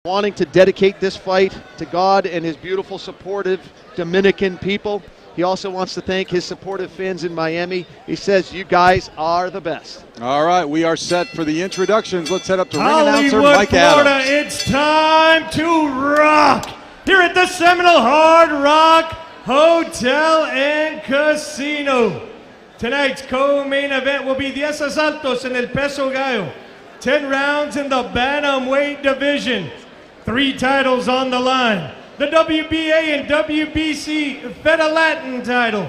wanting to dedicate this fight to God and his beautiful, supportive Dominican people. He also wants to thank his supportive fans in Miami. He says, you guys are the best. All right, we are set for the introductions. Let's head up to ring Hollywood, announcer Mike Florida, Adams. it's time to rock here at the Seminole Hard Rock Hotel and Casino. Tonight's co-main event will be 10 asaltos en el peso gallo, 10 rounds in the bantamweight division, 3 titles on the line. The WBA and WBC Feda Latin title,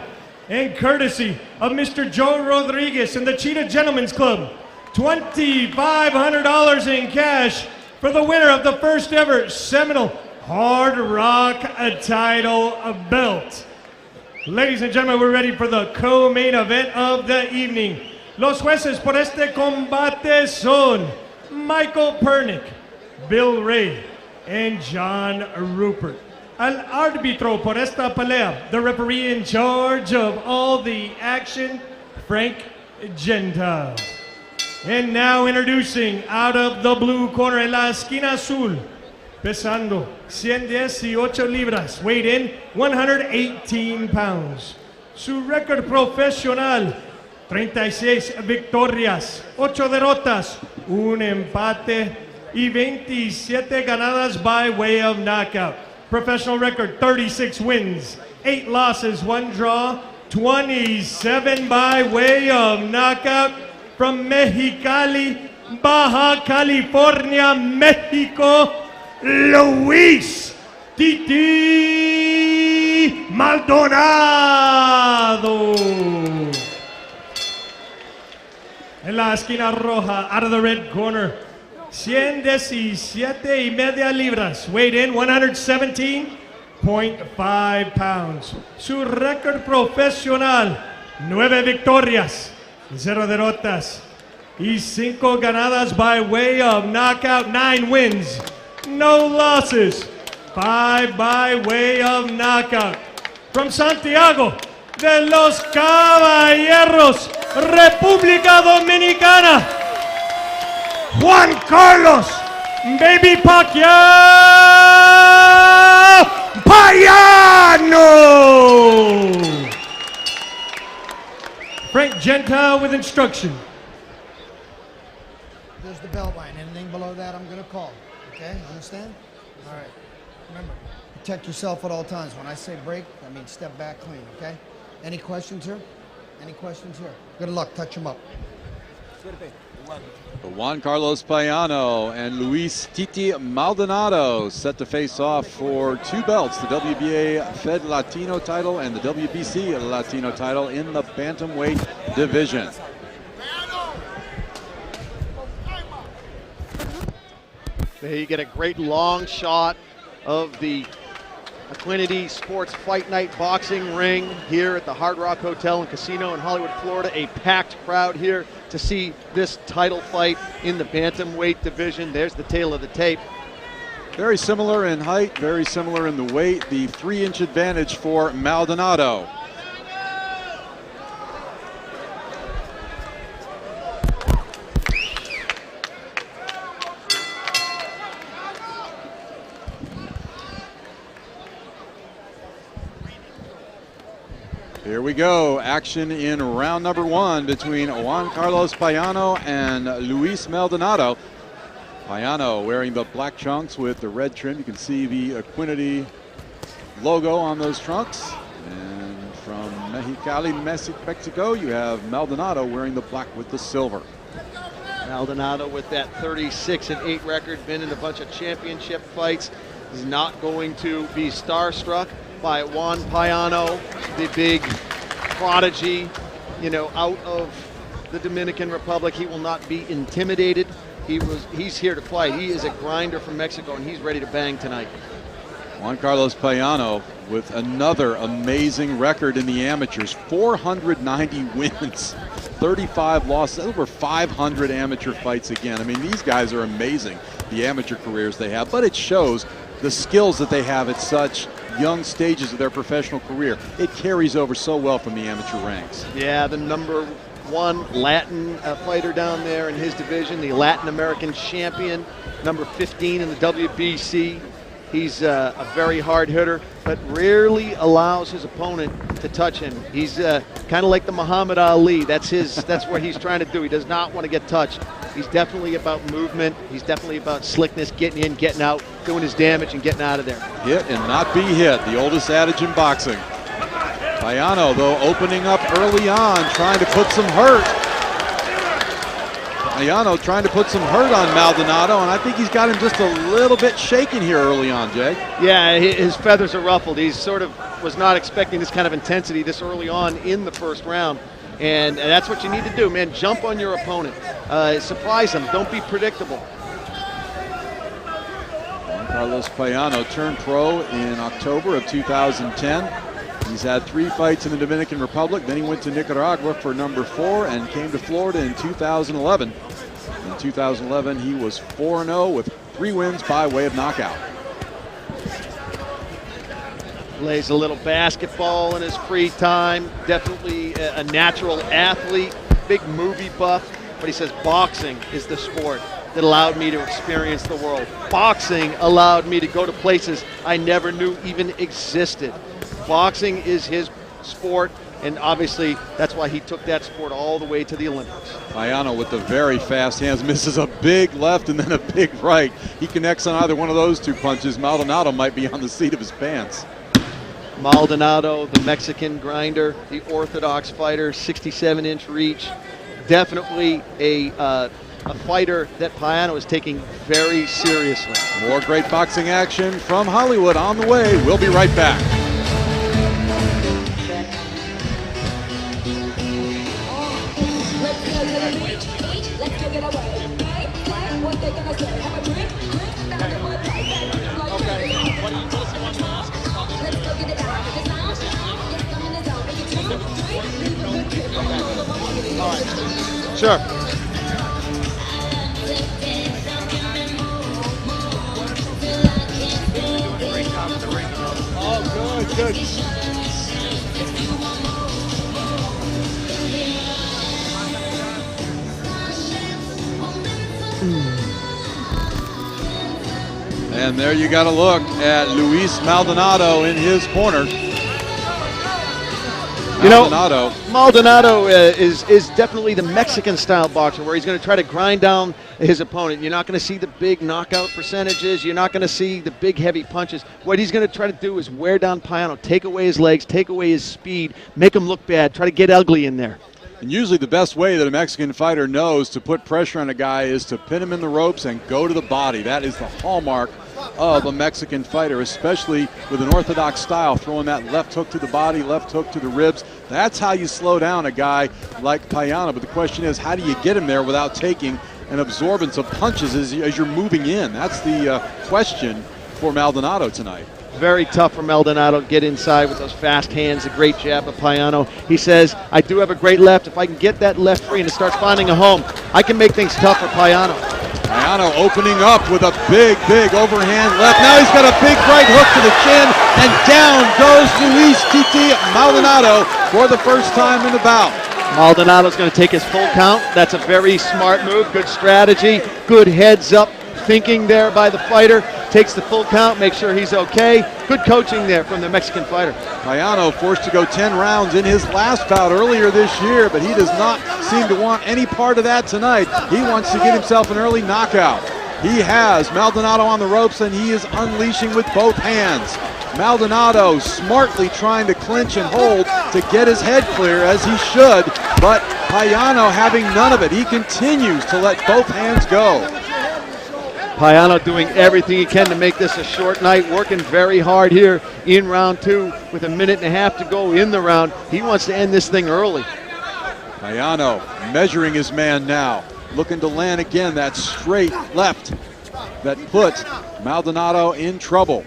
and courtesy of Mr. Joe Rodriguez and the Cheetah Gentlemen's Club, $2,500 in cash for the winner of the first ever Seminole Hard Rock title belt. Ladies and gentlemen, we're ready for the co-main event of the evening. Los jueces por este combate son Michael Pernick, Bill Ray, and John Rupert. Al árbitro por esta pelea, the referee in charge of all the action, Frank Gentile. And now introducing out of the blue corner en la esquina azul, pesando 118 libras, weighed in 118 pounds. Su récord profesional, 36 victorias, 8 derrotas, 1 empate y 27 ganadas by way of knockout. Professional record, 36 wins, 8 losses, 1 draw, 27 by way of knockout. From Mexicali, Baja California, Mexico, Luis Titi Maldonado. En la esquina roja, out of the red corner, 117.5 libras, weighed in 117.5 pounds. Su récord profesional, 9 victorias, 0 derrotas, y 5 ganadas by way of knockout, 9 wins, no losses, 5 by way of knockout. From Santiago de los Caballeros, República Dominicana, Juan Carlos Baby Pacquiao Payano. Frank Gentile with instruction. There's the belt line. Anything below that, I'm going to call. Okay? Understand? All right. Remember, protect yourself at all times. When I say break, that means step back clean. Okay? Any questions here? Any questions here? Good luck. Touch them up. Juan Carlos Payano and Luis Titi Maldonado set to face off for 2 belts, the WBA Fed Latino title and the WBC Latino title in the bantamweight division. There you get a great long shot of the Equinity Sports Fight Night boxing ring here at the Hard Rock Hotel and Casino in Hollywood, Florida. A packed crowd here to see this title fight in the bantamweight division. There's the tail of the tape. Very similar in height, very similar in the weight. The 3-inch advantage for Maldonado. Here we go, action in round number 1 between Juan Carlos Payano and Luis Maldonado. Payano wearing the black trunks with the red trim. You can see the Equinity logo on those trunks. And from Mexicali, Mexico, you have Maldonado wearing the black with the silver. Maldonado with that 36-8 record, been in a bunch of championship fights. Is not going to be starstruck by Juan Payano, the big prodigy, out of the Dominican Republic. He will not be intimidated. He's here to fight. He is a grinder from Mexico, and he's ready to bang tonight. Juan Carlos Payano with another amazing record in the amateurs, 490 wins, 35 losses, over 500 amateur fights again. I mean, these guys are amazing, the amateur careers they have, but it shows the skills that they have at such young stages of their professional career. It carries over so well from the amateur ranks. Yeah, the number one Latin fighter down there in his division, the Latin American champion, number 15 in the WBC. He's a very hard hitter, but rarely allows his opponent to touch him. He's kind of like the Muhammad Ali. That's what he's trying to do. He does not want to get touched. He's definitely about movement. He's definitely about slickness, getting in, getting out, doing his damage, and getting out of there. Hit and not be hit, the oldest adage in boxing. Payano, though, opening up early on, trying to put some hurt. Payano trying to put some hurt on Maldonado, and I think he's got him just a little bit shaken here early on, Jay. Yeah, his feathers are ruffled. He sort of was not expecting this kind of intensity this early on in the first round, and that's what you need to do, man. Jump on your opponent. Surprise him. Don't be predictable. Juan Carlos Payano turned pro in October of 2010. He's had 3 fights in the Dominican Republic. Then he went to Nicaragua for number 4 and came to Florida in 2011. In 2011, he was 4-0 with 3 wins by way of knockout. Plays a little basketball in his free time. Definitely a natural athlete, big movie buff. But he says boxing is the sport that allowed me to experience the world. Boxing allowed me to go to places I never knew even existed. Boxing is his sport, and obviously that's why he took that sport all the way to the Olympics. Payano with the very fast hands misses a big left and then a big right. He connects on either one of those 2 punches. Maldonado might be on the seat of his pants. Maldonado, the Mexican grinder, the orthodox fighter, 67-inch reach. Definitely a fighter that Payano is taking very seriously. More great boxing action from Hollywood on the way. We'll be right back. Sure. Oh, good. And there you got a look at Luis Maldonado in his corner. Maldonado is definitely the Mexican-style boxer where he's going to try to grind down his opponent. You're not going to see the big knockout percentages. You're not going to see the big, heavy punches. What he's going to try to do is wear down Payano, take away his legs, take away his speed, make him look bad, try to get ugly in there. And usually the best way that a Mexican fighter knows to put pressure on a guy is to pin him in the ropes and go to the body. That is the hallmark of a Mexican fighter, especially with an orthodox style, throwing that left hook to the body, left hook to the ribs. That's how you slow down a guy like Payano. But the question is, how do you get him there without taking an absorbance of punches as you're moving in? That's the question for Maldonado tonight. Very tough for Maldonado to get inside with those fast hands, a great jab of Payano. He says, I do have a great left. If I can get that left free and it starts finding a home, I can make things tough for Payano. Payano opening up with a big overhand left. Now he's got a big right hook to the chin, and down goes Luis Titi Maldonado for the first time in the bout. Maldonado's going to take his full count. That's a very smart move, good strategy, good heads up thinking there by the fighter. Takes the full count, makes sure he's okay. Good coaching there from the Mexican fighter. Payano forced to go 10 rounds in his last bout earlier this year, but he does not seem to want any part of that tonight. He wants to get himself an early knockout. He has Maldonado on the ropes, and he is unleashing with both hands. Maldonado smartly trying to clinch and hold to get his head clear, as he should, but Payano having none of it. He continues to let both hands go. Payano doing everything he can to make this a short night, working very hard here in round 2 with a minute and a half to go in the round. He wants to end this thing early. Payano measuring his man now, looking to land again that straight left that put Maldonado in trouble.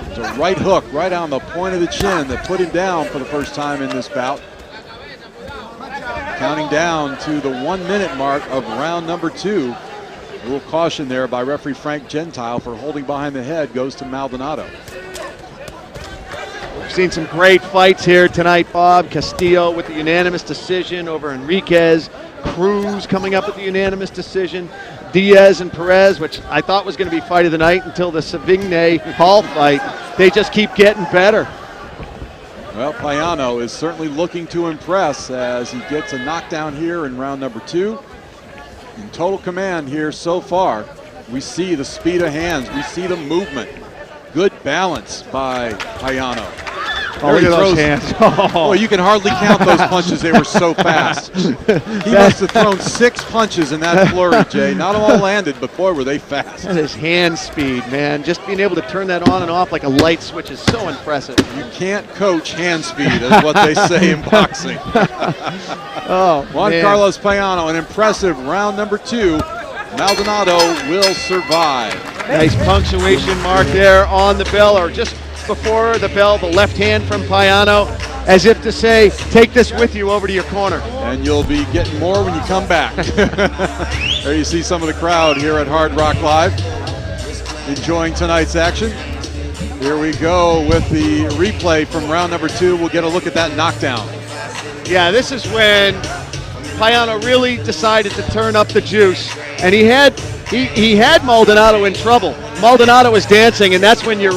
It's a right hook right on the point of the chin that put him down for the first time in this bout. Counting down to the 1 minute mark of round number 2. A little caution there by referee Frank Gentile for holding behind the head goes to Maldonado. seen some great fights here tonight, Bob. Castillo with the unanimous decision over Enriquez. Cruz coming up with the unanimous decision. Diaz and Perez, which I thought was going to be fight of the night until the Savigny Hall fight. They just keep getting better. Well, Payano is certainly looking to impress as he gets a knockdown here in round number 2. In total command here so far. We see the speed of hands. We see the movement. Good balance by Payano. Oh, look at those hands. Oh, you can hardly count those punches. They were so fast. He must have thrown 6 punches in that flurry, Jay. Not all landed, but boy, were they fast. And his hand speed, man. Just being able to turn that on and off like a light switch is so impressive. You can't coach hand speed, is what they say in boxing. Juan Carlos Payano, an impressive round number 2. Maldonado will survive. Nice punctuation mark there on the bell, or just before the bell, the left hand from Payano, as if to say, take this with you over to your corner. And you'll be getting more when you come back. There you see some of the crowd here at Hard Rock Live enjoying tonight's action. Here we go with the replay from round number 2. We'll get a look at that knockdown. Yeah, this is when Payano really decided to turn up the juice, and he had Maldonado in trouble. Maldonado was dancing, and that's when you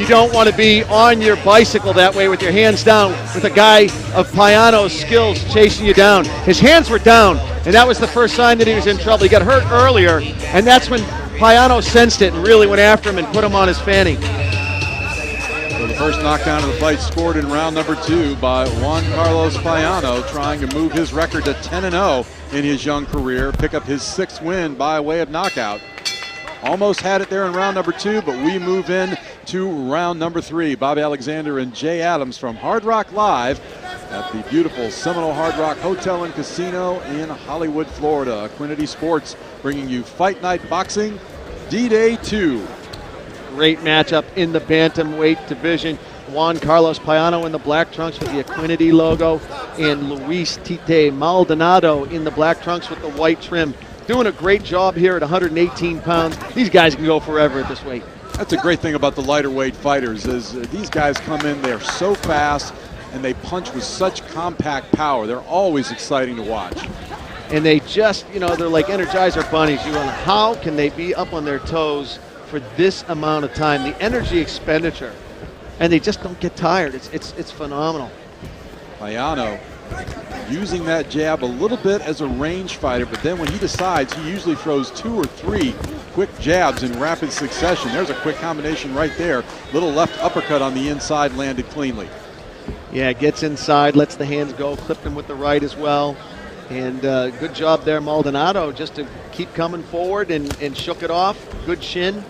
don't want to be on your bicycle that way with your hands down with a guy of Payano's skills chasing you down. His hands were down, and that was the first sign that he was in trouble. He got hurt earlier, and that's when Payano sensed it and really went after him and put him on his fanny. So the first knockdown of the fight scored in round number 2 by Juan Carlos Payano, trying to move his record to 10-0 in his young career, pick up his 6th win by way of knockout. Almost had it there in round number 2, but we move in to round number 3. Bob Alexander and Jay Adams from Hard Rock Live at the beautiful Seminole Hard Rock Hotel and Casino in Hollywood, Florida. Equinity Sports bringing you Fight Night Boxing D-Day 2. Great matchup in the bantamweight division. Juan Carlos Payano in the black trunks with the Equinity logo, and Luis Tite Maldonado in the black trunks with the white trim. Doing a great job here at 118 pounds. These guys can go forever at this weight. That's a great thing about the lighter weight fighters is these guys come in, they're so fast, and they punch with such compact power. They're always exciting to watch. And they just, they're like Energizer bunnies. How can they be up on their toes for this amount of time? The energy expenditure, and they just don't get tired. It's phenomenal. Payano using that jab a little bit as a range fighter, but then when he decides, he usually throws 2 or 3 quick jabs in rapid succession. There's a quick combination right there. Little left uppercut on the inside landed cleanly. Yeah, gets inside, lets the hands go, clipped him with the right as well. And good job there, Maldonado, just to keep coming forward and shook it off. Good shin.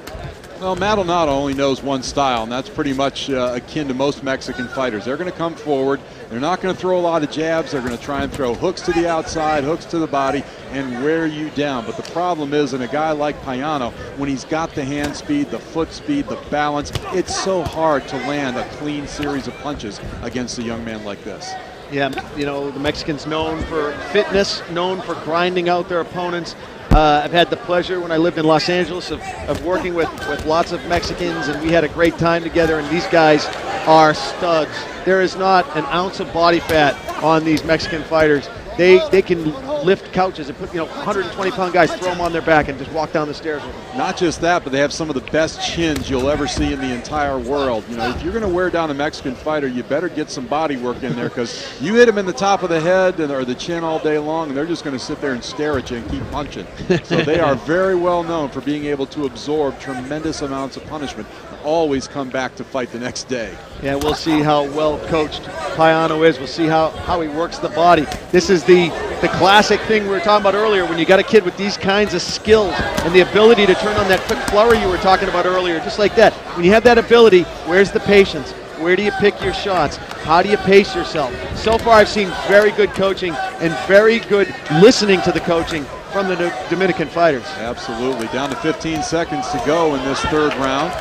Well, Maldonado only knows one style, and that's pretty much akin to most Mexican fighters. They're going to come forward. They're not going to throw a lot of jabs. They're going to try and throw hooks to the outside, hooks to the body, and wear you down. But the problem is, in a guy like Payano, when he's got the hand speed, the foot speed, the balance, it's so hard to land a clean series of punches against a young man like this. Yeah, the Mexicans known for fitness, known for grinding out their opponents. I've had the pleasure when I lived in Los Angeles of working with lots of Mexicans, and we had a great time together, and these guys are studs. There is not an ounce of body fat on these Mexican fighters. They can lift couches and put 120-pound guys, throw them on their back and just walk down the stairs with them. Not just that, but they have some of the best chins you'll ever see in the entire world. If you're going to wear down a Mexican fighter, you better get some body work in there, because you hit them in the top of the head or the chin all day long, and they're just going to sit there and stare at you and keep punching. So they are very well known for being able to absorb tremendous amounts of punishment and always come back to fight the next day. Yeah, we'll see how well coached Payano is. We'll see how he works the body. This is the classic thing we were talking about earlier, when you got a kid with these kinds of skills and the ability to turn on that quick flurry you were talking about earlier, just like that. When you have that ability, where's the patience? Where do you pick your shots? How do you pace yourself? So far, I've seen very good coaching and very good listening to the coaching from the Dominican fighters. Absolutely. Down to 15 seconds to go in this third round.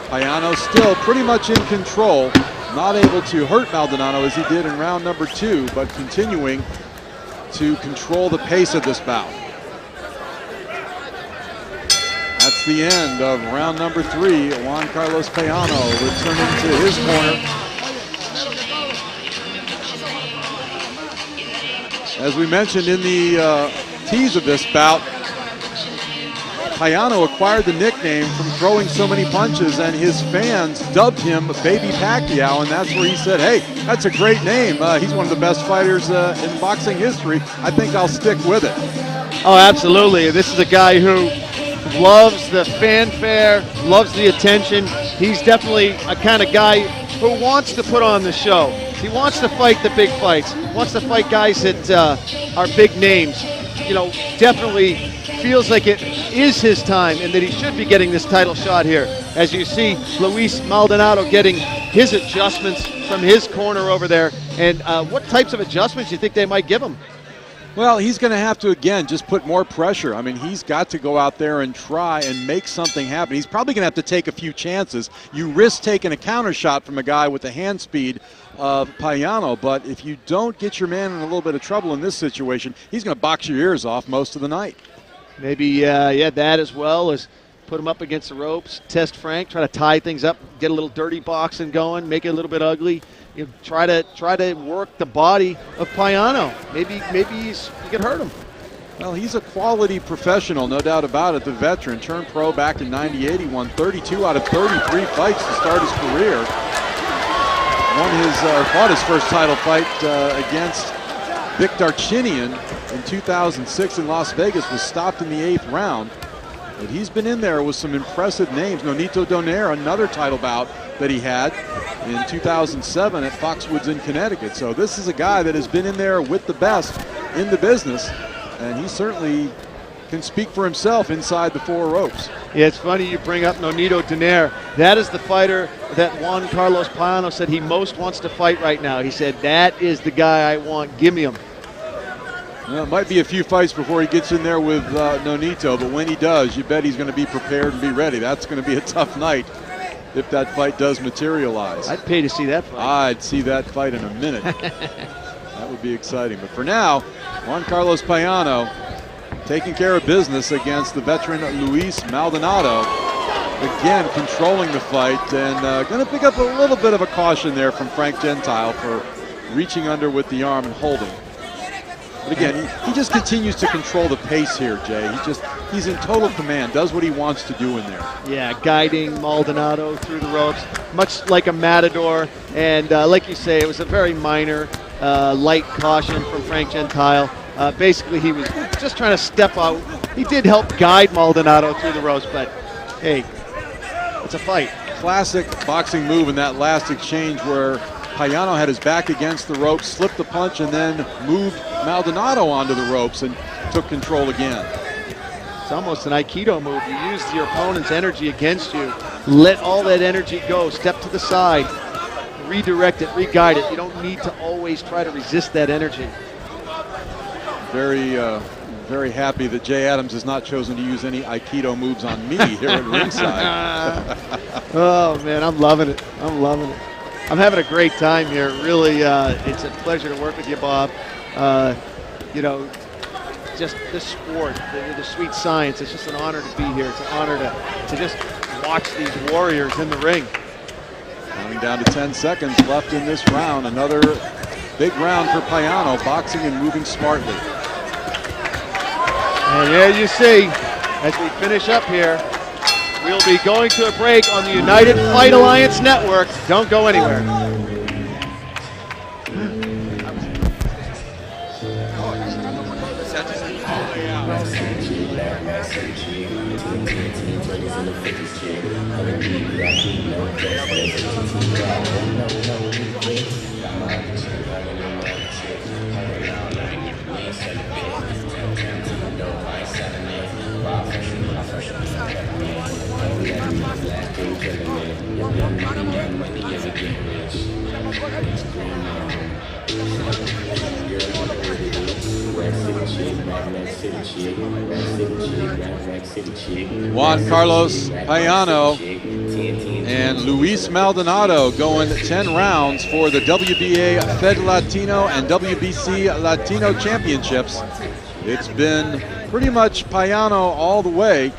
Payano still pretty much in control, not able to hurt Maldonado as he did in round number 2, but continuing to control the pace of this bout. That's the end of round number 3. Juan Carlos Payano returning to his corner As we mentioned in the tease of this bout, Payano acquired the nickname from throwing so many punches, and his fans dubbed him Baby Pacquiao, and that's where he said, hey, that's a great name. He's one of the best fighters in boxing history. I think I'll stick with it. Oh, absolutely. This is a guy who loves the fanfare, loves the attention. He's definitely a kind of guy who wants to put on the show. He wants to fight the big fights, wants to fight guys that are big names. You know, definitely feels like it is his time and that he should be getting this title shot here. As you see, Luis Maldonado getting his adjustments from his corner over there. And what types of adjustments do you think they might give him? Well, he's going to have to, again, just put more pressure. I mean, he's got to go out there and try and make something happen. He's probably going to have to take a few chances. You risk taking a counter shot from a guy with the hand speed of Payano, but if you don't get your man in a little bit of trouble in this situation, he's going to box your ears off most of the night. Maybe, that as well as put him up against the ropes, test Frank, try to tie things up, get a little dirty boxing going, make it a little bit ugly. You know, try to work the body of Payano. Maybe you can hurt him. Well, he's a quality professional, no doubt about it. The veteran turned pro back in '98. He won 32 out of 33 fights to start his career. Fought his first title fight against Vic Darchinian in 2006 in Las Vegas. Was stopped in the 8th round. But he's been in there with some impressive names. Nonito Donaire, another title bout that he had in 2007 at Foxwoods in Connecticut. So this is a guy that has been in there with the best in the business, and he certainly can speak for himself inside the 4 ropes. Yeah, it's funny you bring up Nonito Donaire. That is the fighter that Juan Carlos Payano said he most wants to fight right now. He said, that is the guy I want. Give me him. Well, it might be a few fights before he gets in there with Nonito, but when he does, you bet he's going to be prepared and be ready. That's going to be a tough night if that fight does materialize. I'd pay to see that fight. I'd see that fight in a minute. That would be exciting. But for now, Juan Carlos Payano taking care of business against the veteran Luis Maldonado. Again, controlling the fight and going to pick up a little bit of a caution there from Frank Gentile for reaching under with the arm and holding. But again, he just continues to control the pace here, Jay. He's in total command, does what he wants to do in there. Yeah, guiding Maldonado through the ropes, much like a matador. And like you say, it was a very minor, light caution from Frank Gentile. Basically, he was just trying to step out. He did help guide Maldonado through the ropes, but hey, it's a fight. Classic boxing move in that last exchange where Payano had his back against the ropes, slipped the punch, and then moved Maldonado onto the ropes and took control again. It's almost an Aikido move. You use your opponent's energy against you. Let all that energy go. Step to the side. Redirect it, re-guide it. You don't need to always try to resist that energy. Very happy that Jay Adams has not chosen to use any Aikido moves on me here at ringside. Oh, man, I'm loving it. I'm loving it. I'm having a great time here. Really, it's a pleasure to work with you, Bob. Just the sport, the sweet science. It's just an honor to be here. It's an honor to just watch these warriors in the ring. Counting down to 10 seconds left in this round. Another big round for Payano, boxing and moving smartly. And there you see, as we finish up here, we'll be going to a break on the United Fight Alliance Network. Don't go anywhere. Juan Carlos Payano and Luis Maldonado going 10 rounds for the WBA Fed Latino and WBC Latino Championships. It's been pretty much Payano all the way.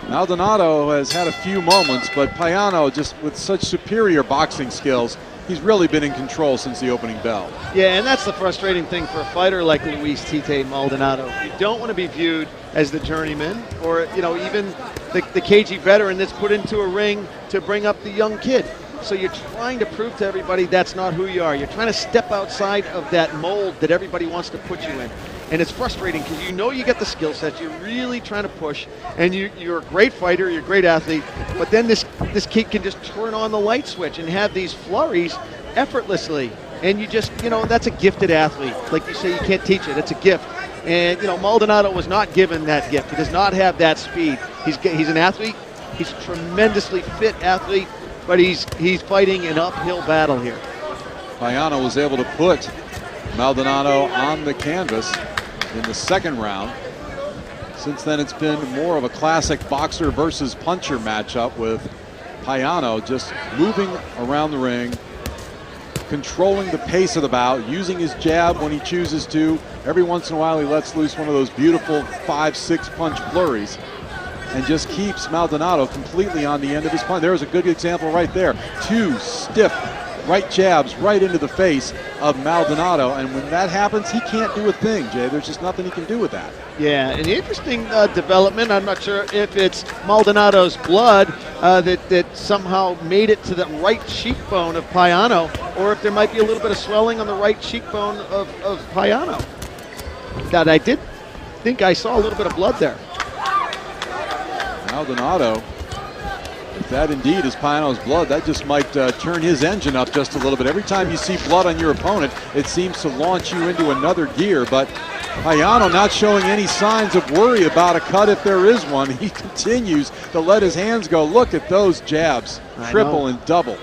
Maldonado has had a few moments, but Payano, just with such superior boxing skills, he's really been in control since the opening bell. Yeah, and that's the frustrating thing for a fighter like Luis Tite Maldonado. You don't want to be viewed as the journeyman or, even the cagey veteran that's put into a ring to bring up the young kid. So you're trying to prove to everybody that's not who you are. You're trying to step outside of that mold that everybody wants to put you in. And it's frustrating because you get the skill set, you're really trying to push, and you're a great fighter, you're a great athlete, but then this kid can just turn on the light switch and have these flurries effortlessly. And you just, that's a gifted athlete. Like you say, you can't teach it, it's a gift. And, Maldonado was not given that gift. He does not have that speed. He's an athlete, he's a tremendously fit athlete, but he's fighting an uphill battle here. Payano was able to put Maldonado on the canvas in the second round. Since then, it's been more of a classic boxer versus puncher matchup with Payano just moving around the ring, controlling the pace of the bout, using his jab when he chooses to. Every once in a while, he lets loose one of those beautiful 5-6 punch flurries and just keeps Maldonado completely on the end of his punch. There's a good example right there. 2 stiff right jabs right into the face of Maldonado, and when that happens, he can't do a thing, Jay. There's just nothing he can do with that. Yeah, an interesting development. I'm not sure if it's Maldonado's blood that somehow made it to the right cheekbone of Payano, or if there might be a little bit of swelling on the right cheekbone of Payano. That I did think I saw a little bit of blood there. Maldonado, if that indeed is Payano's blood, that just might turn his engine up just a little bit. Every time you see blood on your opponent, it seems to launch you into another gear. But Payano not showing any signs of worry about a cut if there is one. He continues to let his hands go. Look at those jabs, triple and double.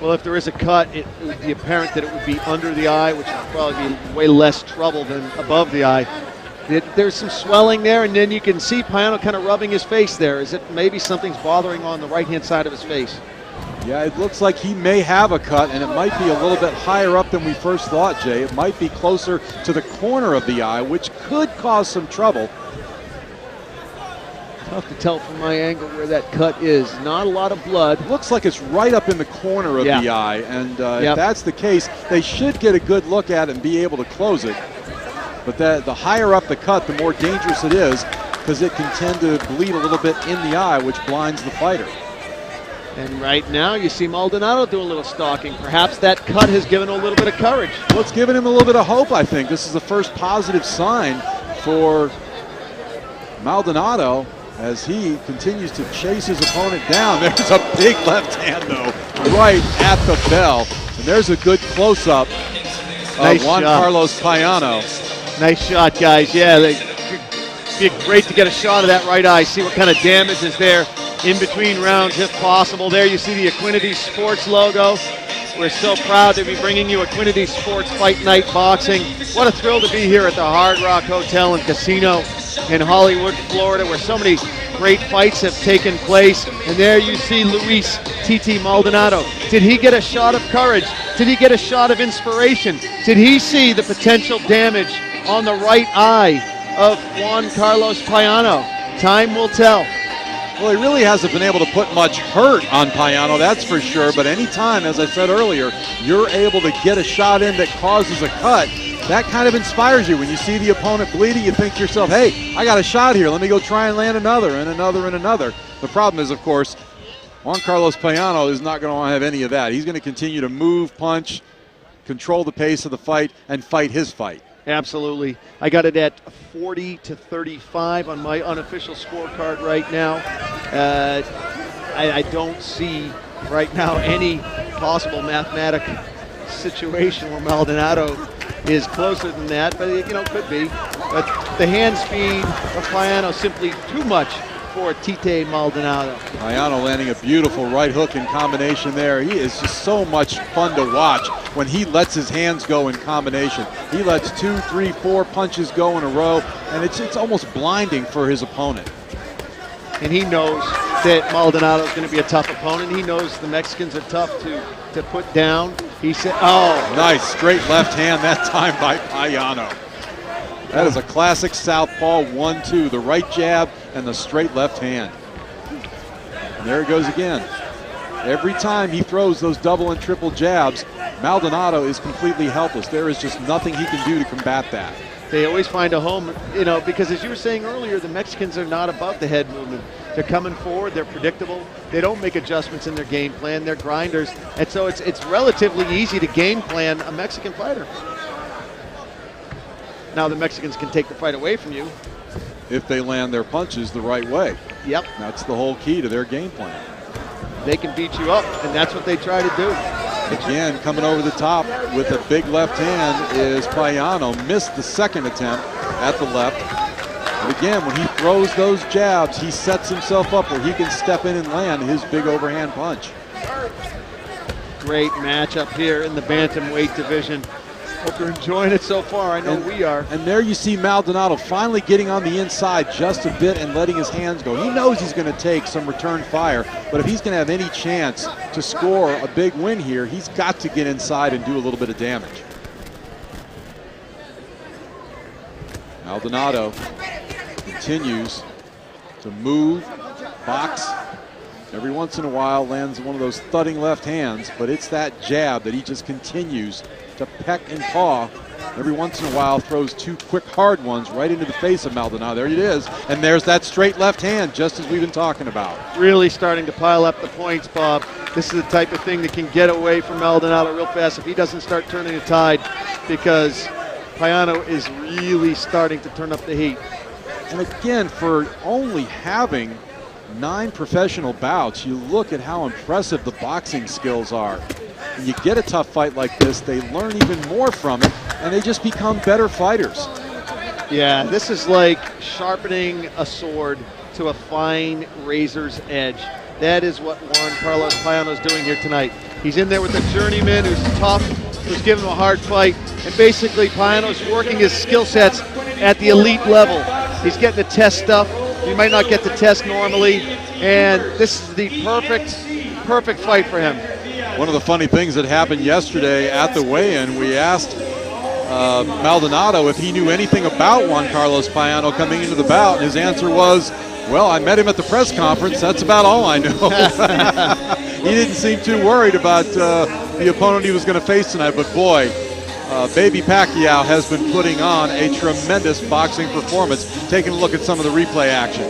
Well, if there is a cut, it would be apparent that it would be under the eye, which would probably be way less trouble than above the eye. There's some swelling there, and then you can see Payano kind of rubbing his face there. Is it maybe something's bothering on the right-hand side of his face? Yeah, it looks like he may have a cut, and it might be a little bit higher up than we first thought, Jay. It might be closer to the corner of the eye, which could cause some trouble. Tough to tell from my angle where that cut is. Not a lot of blood. Looks like it's right up in the corner of the eye, and if that's the case, they should get a good look at it and be able to close it. But the higher up the cut, the more dangerous it is, because it can tend to bleed a little bit in the eye, which blinds the fighter. And right now, you see Maldonado do a little stalking. Perhaps that cut has given him a little bit of courage. Well, it's given him a little bit of hope, I think. This is the first positive sign for Maldonado as he continues to chase his opponent down. There's a big left hand, though, right at the bell. And there's a good close-up of Juan Carlos Payano. Nice shot, guys. Yeah, it'd be great to get a shot of that right eye, see what kind of damage is there in between rounds if possible. There you see the Equinity Sports logo. We're so proud to be bringing you Equinity Sports Fight Night Boxing. What a thrill to be here at the Hard Rock Hotel and Casino in Hollywood, Florida, where so many great fights have taken place. And there you see Luis Tite Maldonado. Did he get a shot of courage? Did he get a shot of inspiration? Did he see the potential damage on the right eye of Juan Carlos Payano? Time will tell. Well, he really hasn't been able to put much hurt on Payano, that's for sure. But anytime, as I said earlier, you're able to get a shot in that causes a cut, that kind of inspires you. When you see the opponent bleeding, you think to yourself, hey, I got a shot here. Let me go try and land another and another and another. The problem is, of course, Juan Carlos Payano is not going to want to have any of that. He's going to continue to move, punch, control the pace of the fight, and fight his fight. Absolutely. I got it at 40-35 on my unofficial scorecard right now. I don't see right now any possible mathematical situation where Maldonado is closer than that, but could be. But the hand speed of Payano simply too much for Tite Maldonado. Payano landing a beautiful right hook in combination there. He is just so much fun to watch when he lets his hands go in combination. He lets 2, 3, 4 punches go in a row, and it's almost blinding for his opponent. And he knows that Maldonado is going to be a tough opponent. He knows the Mexicans are tough to put down. He said, nice straight left hand that time by Payano. That is a classic southpaw 1-2, the right jab and the straight left hand. And there it goes again. Every time he throws those double and triple jabs, Maldonado is completely helpless. There is just nothing he can do to combat that. They always find a home, because as you were saying earlier, the Mexicans are not above the head movement. They're coming forward, they're predictable, they don't make adjustments in their game plan, they're grinders, and so it's relatively easy to game plan a Mexican fighter. Now the Mexicans can take the fight away from you. If they land their punches the right way. Yep. That's the whole key to their game plan. They can beat you up, and that's what they try to do. Again, coming over the top with a big left hand is Payano. Missed the second attempt at the left. But again, when he throws those jabs, he sets himself up where he can step in and land his big overhand punch. Great matchup here in the bantamweight division. Hope you're enjoying it so far. I know we are. And there you see Maldonado finally getting on the inside just a bit and letting his hands go. He knows he's going to take some return fire, but if he's going to have any chance to score a big win here, he's got to get inside and do a little bit of damage. Maldonado continues to move, box. Every once in a while lands one of those thudding left hands, but it's that jab that he just continues to peck and paw. Every once in a while throws two quick hard ones right into the face of Maldonado. There it is, and there's that straight left hand, just as we've been talking about. Really starting to pile up the points, Bob. This is the type of thing that can get away from Maldonado real fast if he doesn't start turning the tide, because Payano is really starting to turn up the heat. And again, for only having 9 professional bouts, you look at how impressive the boxing skills are. When you get a tough fight like this, they learn even more from it, and they just become better fighters. Yeah, this is like sharpening a sword to a fine razor's edge. That is what Juan Carlos Payano is doing here tonight. He's in there with a journeyman who's tough, who's giving him a hard fight, and basically Payano's working his skill sets at the elite level. He's getting to test stuff you might not get to test normally, and this is the perfect fight for him. One of the funny things that happened yesterday at the weigh-in, we asked Maldonado if he knew anything about Juan Carlos Payano coming into the bout, and his answer was, well, I met him at the press conference, that's about all I know. He didn't seem too worried about the opponent he was going to face tonight, but boy, Baby Pacquiao has been putting on a tremendous boxing performance. Taking a look at some of the replay action.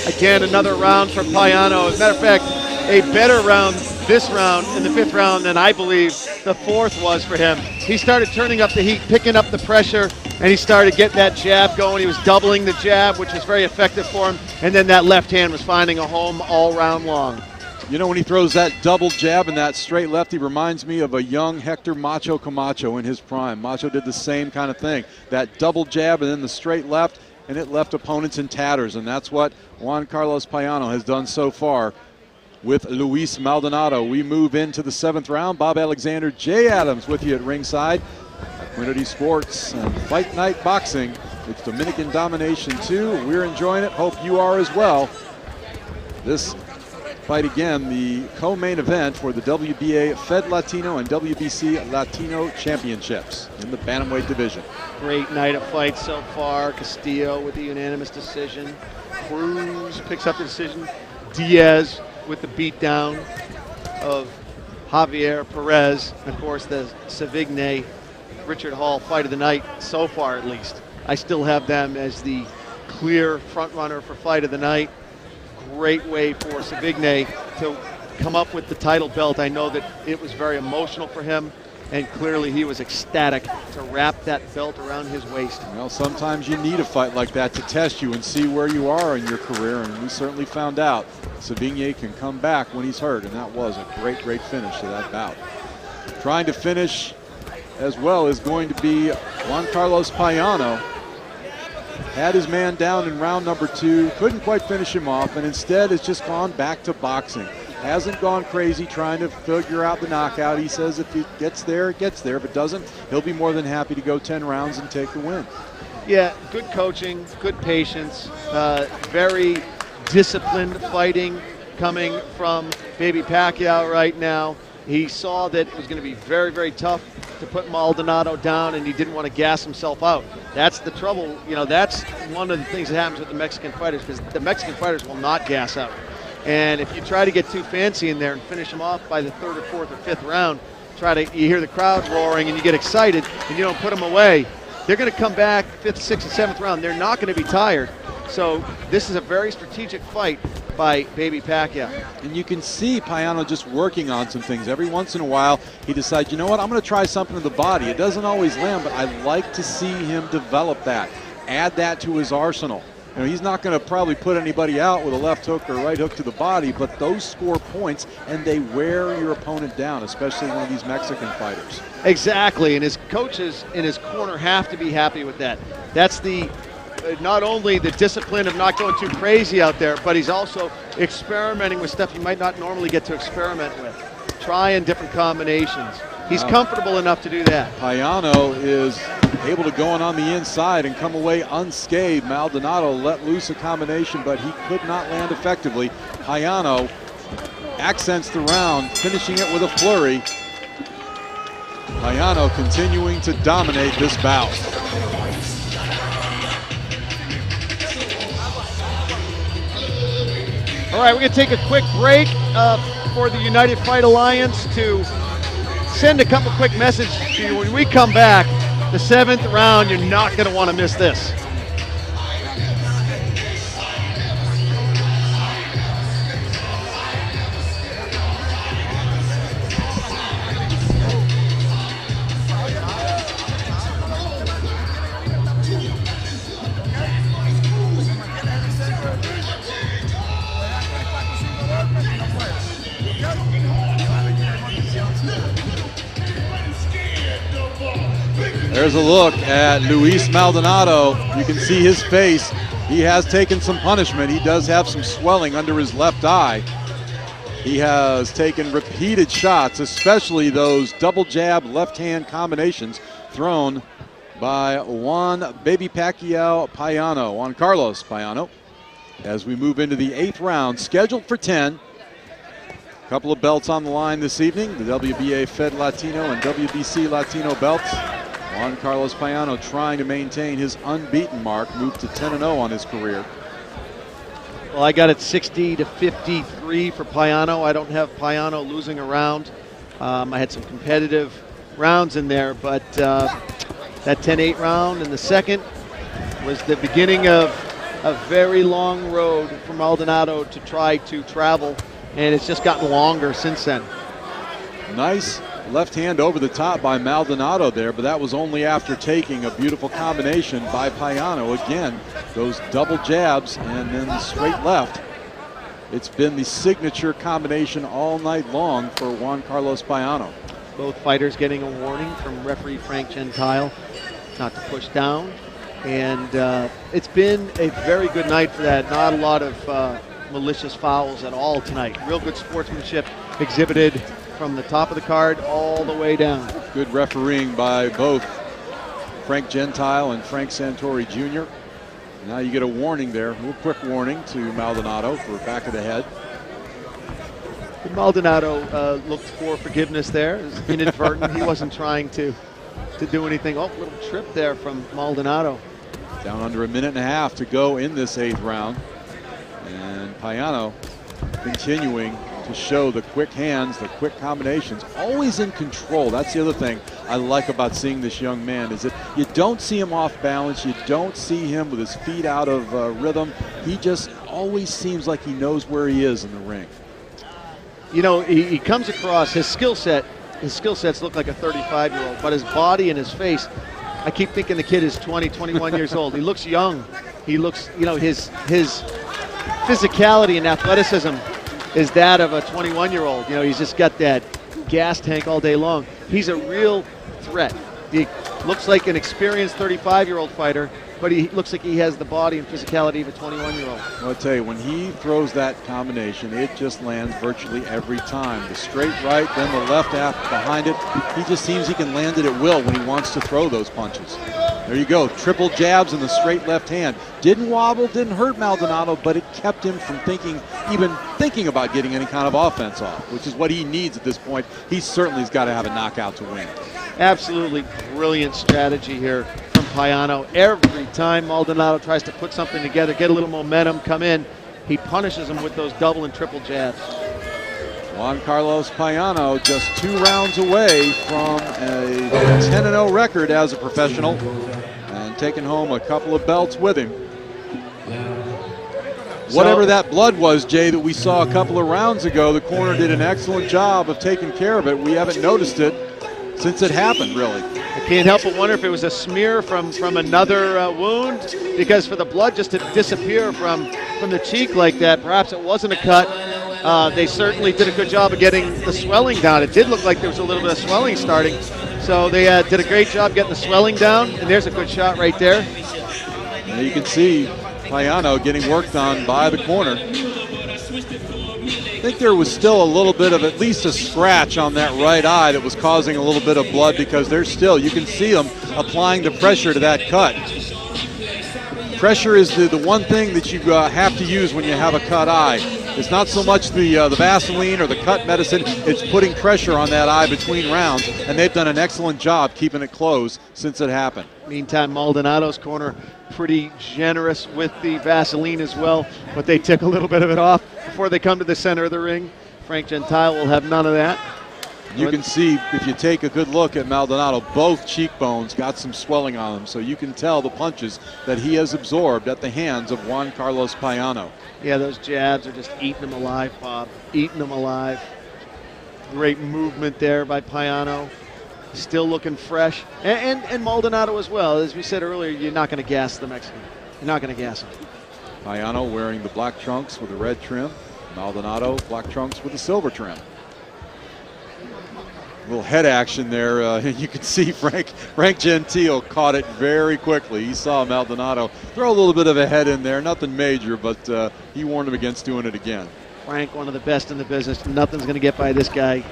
Again, another round for Payano. As a matter of fact, a better round this round in the 5th round than I believe the 4th was for him. He started turning up the heat, picking up the pressure, and he started getting that jab going. He was doubling the jab, which was very effective for him, and then that left hand was finding a home all round long. You know, when he throws that double jab and that straight left, he reminds me of a young Hector Macho Camacho in his prime. Macho did the same kind of thing. That double jab and then the straight left, and it left opponents in tatters. And that's what Juan Carlos Payano has done so far with Luis Maldonado. We move into the 7th round. Bob Alexander, Jay Adams with you at ringside. Community Sports and Fight Night Boxing. It's Dominican Domination 2. We're enjoying it. Hope you are as well. This fight, again, the co-main event for the WBA Fed Latino and WBC Latino Championships in the bantamweight division. Great night of fights so far. Castillo with the unanimous decision. Cruz picks up the decision. Diaz with the beatdown of Javier Perez. Of course, the Savigny Richard Hall fight of the night so far, at least. I still have them as the clear front runner for fight of the night. Great way for Savigny to come up with the title belt. I know that it was very emotional for him, and clearly he was ecstatic to wrap that belt around his waist. Well, sometimes you need a fight like that to test you and see where you are in your career, and we certainly found out Savigny can come back when he's hurt, and that was a great finish to that bout. Trying to finish as well is going to be Juan Carlos Payano. Had his man down in round number 2, couldn't quite finish him off, and instead has just gone back to boxing. Hasn't gone crazy trying to figure out the knockout. He says if it gets there, it gets there. If it doesn't, he'll be more than happy to go 10 rounds and take the win. Yeah, good coaching, good patience, very disciplined fighting coming from Baby Pacquiao right now. He saw that it was going to be very tough to put Maldonado down, and he didn't want to gas himself out. That's the trouble. You know, that's one of the things that happens with the Mexican fighters, because the Mexican fighters will not gas out. And if you try to get too fancy in there and finish them off by the 3rd or 4th or 5th round, you hear the crowd roaring and you get excited and you don't put them away, they're going to come back 5th, 6th, and 7th round. They're not going to be tired. So this is a very strategic fight by Baby Pacquiao. And you can see Payano just working on some things. Every once in a while, he decides, you know what, I'm going to try something to the body. It doesn't always land, but I like to see him develop that, add that to his arsenal. You know, he's not going to probably put anybody out with a left hook or right hook to the body, but those score points and they wear your opponent down, especially one of these Mexican fighters. Exactly, and his coaches in his corner have to be happy with that. That's the not only the discipline of not going too crazy out there, but he's also experimenting with stuff you might not normally get to experiment with. Trying different combinations. He's comfortable enough to do that. Payano is able to go in on the inside and come away unscathed. Maldonado let loose a combination, but he could not land effectively. Payano accents the round, finishing it with a flurry. Payano continuing to dominate this bout. All right, we're going to take a quick break for the United Fight Alliance to send a couple quick messages to you. When we come back, the 7th round, you're not going to want to miss this. There's a look at Luis Maldonado. You can see his face. He has taken some punishment. He does have some swelling under his left eye. He has taken repeated shots, especially those double jab left-hand combinations thrown by Juan Baby Pacquiao Payano, Juan Carlos Payano. As we move into the 8th round, scheduled for 10. A couple of belts on the line this evening, the WBA Fed Latino and WBC Latino belts. Juan Carlos Payano trying to maintain his unbeaten mark, moved to 10-0 on his career. Well, I got it 60-53 for Payano. I don't have Payano losing a round. I had some competitive rounds in there, but that 10-8 round in the second was the beginning of a very long road for Maldonado to try to travel, and it's just gotten longer since then. Nice left hand over the top by Maldonado there, but that was only after taking a beautiful combination by Payano. Again, those double jabs and then the straight left. It's been the signature combination all night long for Juan Carlos Payano. Both fighters getting a warning from referee Frank Gentile not to push down. And it's been a very good night for that. Not a lot of malicious fouls at all tonight. Real good sportsmanship exhibited from the top of the card all the way down. Good refereeing by both Frank Gentile and Frank Santori Jr. Now you get a warning there, a little quick warning to Maldonado for back of the head. Maldonado looked for forgiveness there. It was inadvertent. He wasn't trying to do anything. Oh, little trip there from Maldonado. Down under a minute and a half to go in this 8th round. And Payano continuing to show the quick hands, the quick combinations, always in control. That's the other thing I like about seeing this young man, is that you don't see him off balance. You don't see him with his feet out of rhythm. He just always seems like he knows where he is in the ring. You know, he comes across his skill sets look like a 35-year-old, but his body and his face, I keep thinking the kid is 20, 21 years old. He looks young. He looks, you know, his physicality and athleticism is that of a 21-year-old. You know, he's just got that gas tank all day long. He's a real threat. He looks like an experienced 35-year-old fighter, but he looks like he has the body and physicality of a 21-year-old. Well, I'll tell you, when he throws that combination, it just lands virtually every time. The straight right, then the left half behind it. He just seems he can land it at will when he wants to throw those punches. There you go, triple jabs in the straight left hand. Didn't wobble, didn't hurt Maldonado, but it kept him from even thinking about getting any kind of offense off, which is what he needs at this point. He certainly has got to have a knockout to win. Absolutely brilliant strategy here from Payano. Every time Maldonado tries to put something together, get a little momentum, come in, he punishes him with those double and triple jabs. Juan Carlos Payano just 2 rounds away from a 10-0 record as a professional and taking home a couple of belts with him. Whatever that blood was, Jay, that we saw a couple of rounds ago, the corner did an excellent job of taking care of it. We haven't noticed it since it happened, really. I can't help but wonder if it was a smear from another wound, because for the blood just to disappear from the cheek like that, perhaps it wasn't a cut. They certainly did a good job of getting the swelling down. It did look like there was a little bit of swelling starting, so they did a great job getting the swelling down, and there's a good shot right there. Now you can see Payano getting worked on by the corner. I think there was still a little bit of at least a scratch on that right eye that was causing a little bit of blood, because there's still, you can see them applying the pressure to that cut. Pressure is the one thing that you have to use when you have a cut eye. It's not so much the Vaseline or the cut medicine, it's putting pressure on that eye between rounds, and they've done an excellent job keeping it closed since it happened. Meantime, Maldonado's corner pretty generous with the Vaseline as well, but they took a little bit of it off before they come to the center of the ring. Frank Gentile will have none of that. You can see, if you take a good look at Maldonado, both cheekbones got some swelling on them, so you can tell the punches that he has absorbed at the hands of Juan Carlos Payano. Yeah, those jabs are just eating them alive, Bob. Eating them alive. Great movement there by Payano. Still looking fresh. And Maldonado as well. As we said earlier, you're not going to gas the Mexican. You're not going to gas him. Payano wearing the black trunks with the red trim. Maldonado, black trunks with the silver trim. Little head action there. You can see Frank Gentile caught it very quickly. He saw Maldonado throw a little bit of a head in there. Nothing major, but he warned him against doing it again. Frank, one of the best in the business. Nothing's going to get by this guy.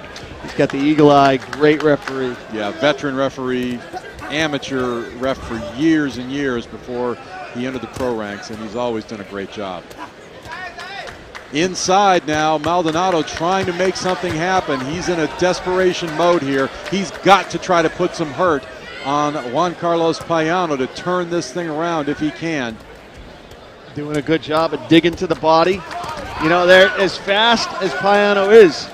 He's got the eagle eye. Great referee. Yeah, veteran referee, amateur ref for years and years before he entered the pro ranks, and he's always done a great job. Inside now, Maldonado trying to make something happen. He's in a desperation mode here. He's got to try to put some hurt on Juan Carlos Payano to turn this thing around if he can. Doing a good job of digging to the body. You know, they're as fast as Payano is,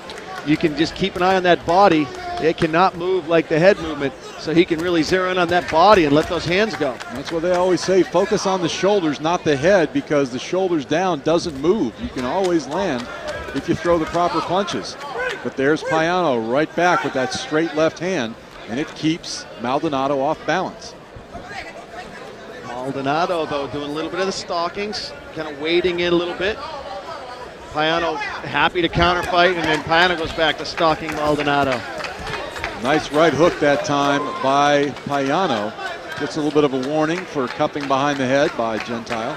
you can just keep an eye on that body. It cannot move like the head movement, so he can really zero in on that body and let those hands go. That's what they always say, focus on the shoulders, not the head, because the shoulders down doesn't move. You can always land if you throw the proper punches. But there's Payano right back with that straight left hand, and it keeps Maldonado off balance. Maldonado, though, doing a little bit of the stalkings, kind of wading in a little bit. Payano happy to counterfight, and then Payano goes back to stalking Maldonado. Nice right hook that time by Payano. Gets a little bit of a warning for cupping behind the head by Gentile.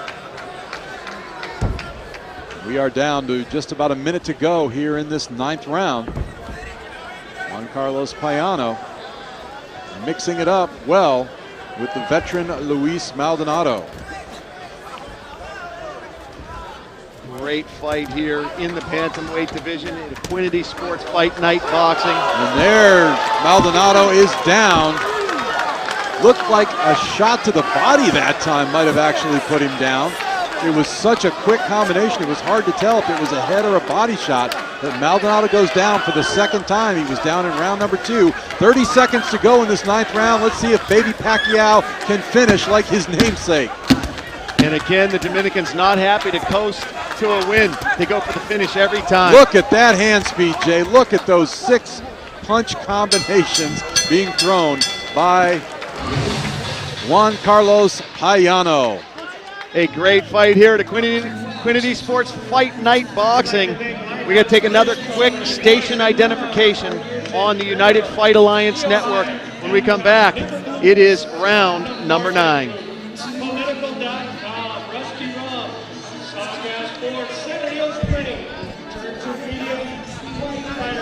We are down to just about a minute to go here in this 9th round. Juan Carlos Payano mixing it up well with the veteran Luis Maldonado. Great fight here in the bantamweight division in Equinity Sports Fight Night Boxing. And there, Maldonado is down. Looked like a shot to the body that time might have actually put him down. It was such a quick combination, it was hard to tell if it was a head or a body shot. But Maldonado goes down for the 2nd time. He was down in round number 2. 30 seconds to go in this 9th round. Let's see if Baby Pacquiao can finish like his namesake. And again, the Dominicans not happy to coast to a win. They go for the finish every time. Look at that hand speed, Jay. Look at those 6 punch combinations being thrown by Juan Carlos Payano. A great fight here at Equinity Sports Fight Night Boxing. We're going to take another quick station identification on the United Fight Alliance Network. When we come back, it is round number 9.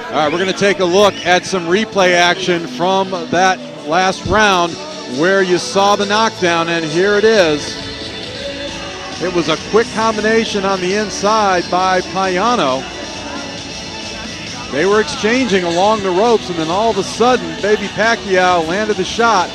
All right, we're going to take a look at some replay action from that last round where you saw the knockdown, and here it is. It was a quick combination on the inside by Payano. They were exchanging along the ropes, and then all of a sudden, Baby Pacquiao landed the shot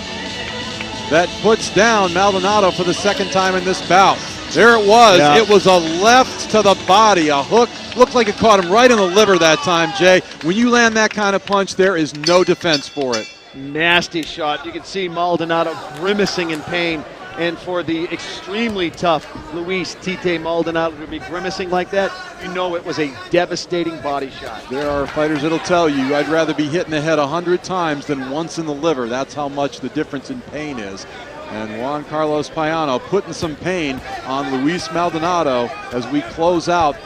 that puts down Maldonado for the 2nd time in this bout. There it was. Yeah. It was a left to the body, a hook. Looked like it caught him right in the liver that time, Jay. When you land that kind of punch, there is no defense for it. Nasty shot. You can see Maldonado grimacing in pain. And for the extremely tough Luis Tite Maldonado to be grimacing like that, you know it was a devastating body shot. There are fighters that'll tell you, I'd rather be hit in the head 100 times than once in the liver. That's how much the difference in pain is. And Juan Carlos Payano putting some pain on Luis Maldonado as we close out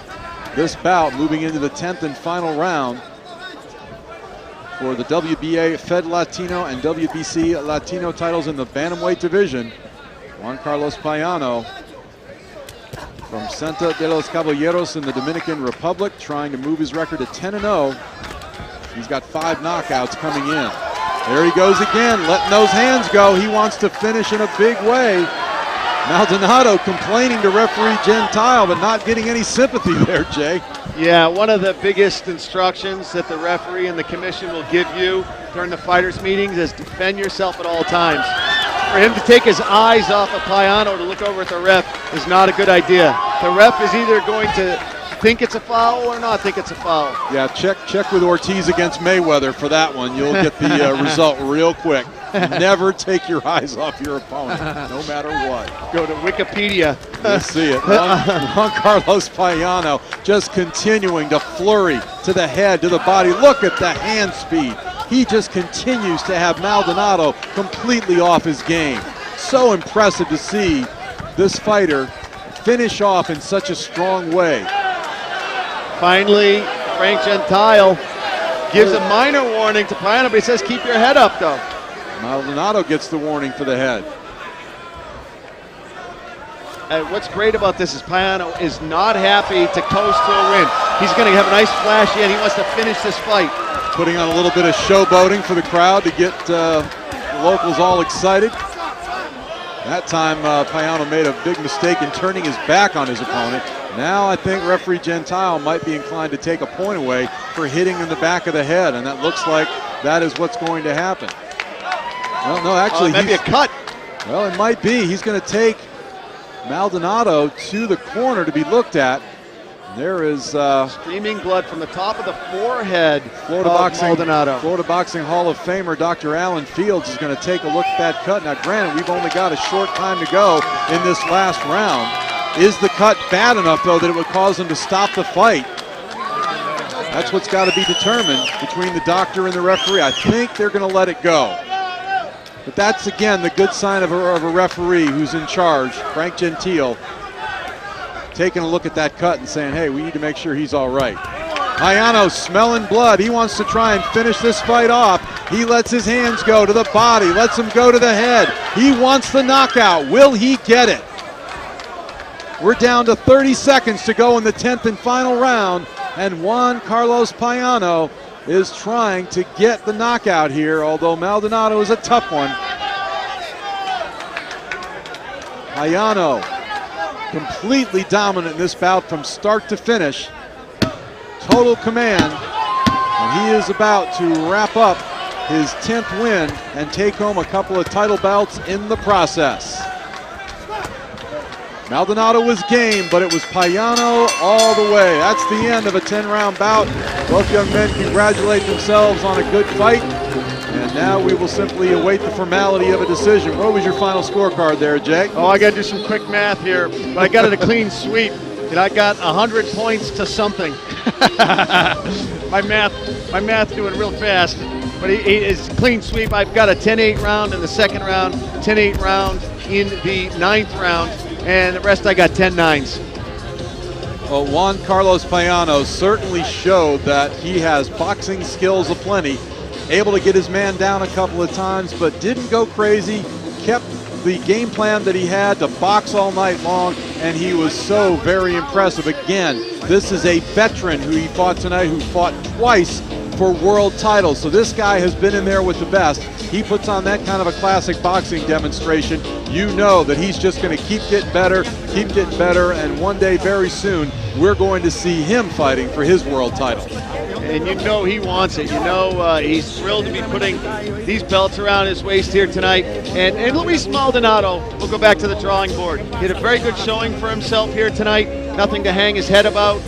this bout, moving into the 10th and final round for the WBA Fed Latino and WBC Latino titles in the bantamweight division. Juan Carlos Payano from Santa de los Caballeros in the Dominican Republic, trying to move his record to 10-0. He's got 5 knockouts coming in. There he goes again, letting those hands go. He wants to finish in a big way. Maldonado complaining to referee Gentile, but not getting any sympathy there, Jay. Yeah, one of the biggest instructions that the referee and the commission will give you during the fighters' meetings is defend yourself at all times. For him to take his eyes off of Payano to look over at the ref is not a good idea. The ref is either going to think it's a foul or not think it's a foul. Yeah, check with Ortiz against Mayweather for that one. You'll get the result real quick. Never take your eyes off your opponent, no matter what. Go to Wikipedia. You'll see it. Juan Carlos Payano just continuing to flurry to the head, to the body. Look at the hand speed. He just continues to have Maldonado completely off his game. So impressive to see this fighter finish off in such a strong way. Finally, Frank Gentile gives a minor warning to Payano, but he says keep your head up, though. Maldonado gets the warning for the head. What's great about this is Payano is not happy to coast to a win. He's going to have a nice flashy end. He wants to finish this fight. Putting on a little bit of showboating for the crowd to get the locals all excited. That time Payano made a big mistake in turning his back on his opponent. Now I think referee Gentile might be inclined to take a point away for hitting in the back of the head, and that looks like that is what's going to happen. Well, no, actually, maybe a cut. Well, it might be. He's going to take Maldonado to the corner to be looked at. There is streaming blood from the top of the forehead Florida Maldonado. Florida Boxing Hall of Famer Dr. Alan Fields is going to take a look at that cut. Now, granted, we've only got a short time to go in this last round. Is the cut bad enough, though, that it would cause him to stop the fight? That's what's got to be determined between the doctor and the referee. I think they're going to let it go. But that's, again, the good sign of a referee who's in charge, Frank Gentile, taking a look at that cut and saying, hey, we need to make sure he's all right. Payano smelling blood. He wants to try and finish this fight off. He lets his hands go to the body, lets him go to the head. He wants the knockout. Will he get it? We're down to 30 seconds to go in the 10th and final round, and Juan Carlos Payano is trying to get the knockout here, although Maldonado is a tough one. Payano completely dominant in this bout from start to finish. Total command, and he is about to wrap up his 10th win and take home a couple of title bouts in the process. Maldonado was game, but it was Payano all the way. That's the end of a 10-round bout. Both young men congratulate themselves on a good fight. And now we will simply await the formality of a decision. What was your final scorecard there, Jake? Oh, I got to do some quick math here, but I got it a clean sweep. And I got 100 points to something. my math doing real fast. But it's clean sweep. I've got a 10-8 round in the second round, 10-8 round in the 9th round, and the rest I got 10-9s. Well, Juan Carlos Payano certainly showed that he has boxing skills aplenty. Able to get his man down a couple of times, but didn't go crazy. Kept the game plan that he had to box all night long, and he was so very impressive. Again, this is a veteran who he fought tonight, who fought twice for world titles. So this guy has been in there with the best. He puts on that kind of a classic boxing demonstration. You know that he's just going to keep getting better, and one day very soon, we're going to see him fighting for his world title. and you know he wants it. You know he's thrilled to be putting these belts around his waist here tonight. And Luis Maldonado will go back to the drawing board. He had a very good showing for himself here tonight. Nothing to hang his head about.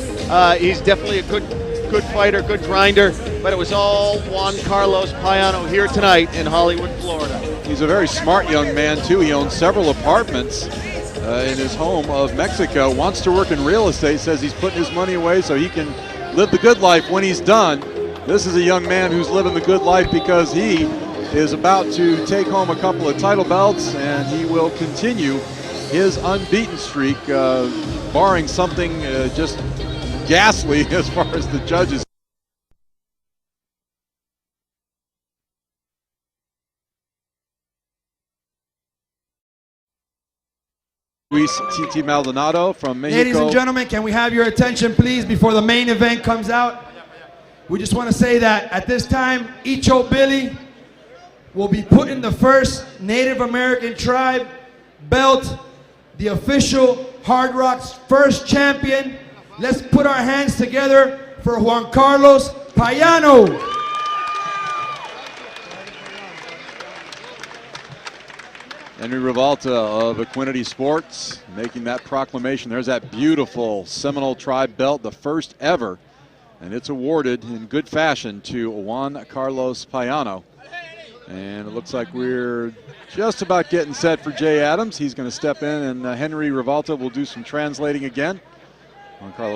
He's definitely a good fighter, good grinder, but it was all Juan Carlos Payano here tonight in Hollywood, Florida. He's a very smart young man, too. He owns several apartments in his home of Mexico, wants to work in real estate, says he's putting his money away so he can live the good life when he's done. This is a young man who's living the good life because he is about to take home a couple of title belts, and he will continue his unbeaten streak, barring something just ghastly as far as the judges. Luis Titi Maldonado from Mexico. Ladies and gentlemen, can we have your attention, please, before the main event comes out? We just want to say that at this time, Icho Billy will be putting the first Native American tribe belt, the official Hard Rock's first champion. Let's put our hands together for Juan Carlos Payano. Henry Rivalta of Equinity Sports making that proclamation. There's that beautiful Seminole Tribe belt, the first ever, and it's awarded in good fashion to Juan Carlos Payano. And it looks like we're just about getting set for Jay Adams. He's going to step in, and Henry Rivalta will do some translating again. Juan Carlos